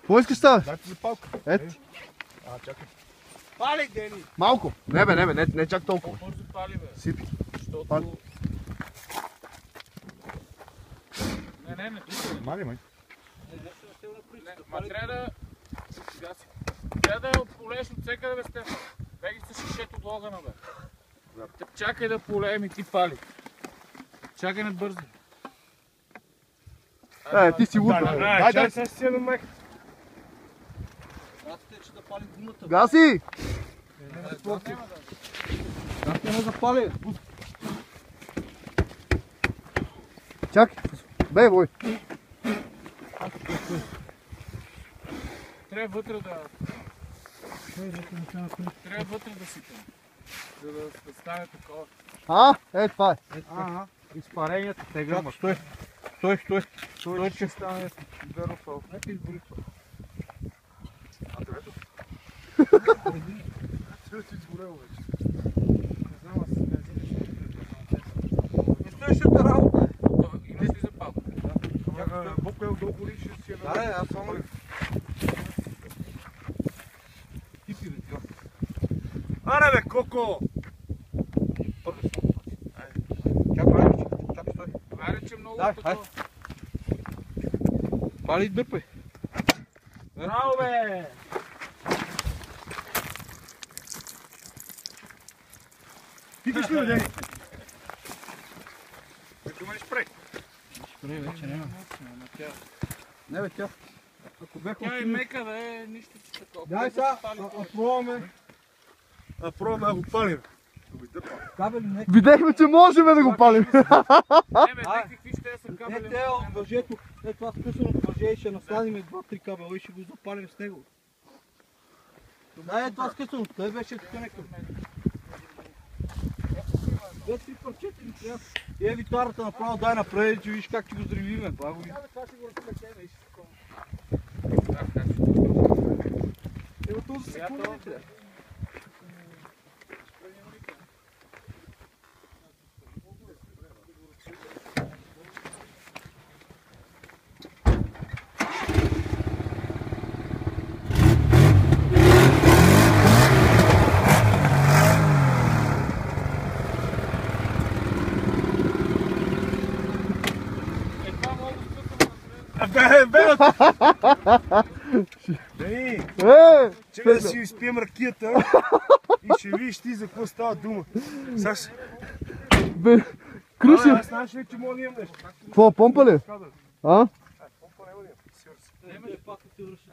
Какво искаш сега? Дай ти за палка. Ето. Чакай. Пали, Дени! Малко. Не бе, не чак толкова. По-бързо пали, бе. Сипи. Защото... Не, Мали, май. Ма трябва да... Сега си. Трябва да полееш от всекъде, бе, Стефан. Беги с шишето от огъна, бе. Чакай да полеем и ти пали. Чакай не бързо. Ти си луд. Дай, сега си седем мех. Гаси! Как не запали? Чакай. Бей, бой. Трябва вътре да... Трябва вътре да сипем. За да стане такова. Това е. Изпаренията тега. Стой. Той ще стане верофал. Нека избори това. Сърце изгорело вече. Не знам, аз бензин Не стоиш от работа. имаш ли запалка? Бобка е отдолу гори, ще си е на... Да, аз само... Аре бе, Коко! Чакай, стой. Аре, че много Дай, такова. Пали дъпай. Браво, бе! Тикаш ли, бе, Дени? Ето ме спрей. Спрей вече няма. Не бе, тя. Ако бяха Тя е мека, бе, нищо че такова. Дай сега, пробваме. Пробваме да го палим. Кабели не. Видяхме, че можем да го палим. Не, бе, какви ще са Не, кабели? те от въжето. След това скъсаното въже и ще насладим 2-3 кабела и ще го запалим с него. Да, това скъсаното. Той беше тук някакъв. 2-3 парчета ни трябва. И витарата направо дай напред, че виж как ще го зревиме. Това ще го разплетеме и ще такова. От този секунда не трябва. Дени, Е! чакай да си изпием ракията и ще видиш ти за какво става дума. Саш, Круши! аз знаеш ли, че мога да имам нещо? Какво, помпа ли? А? Помпа няма да имам. Нямаш пак да ти връщаш.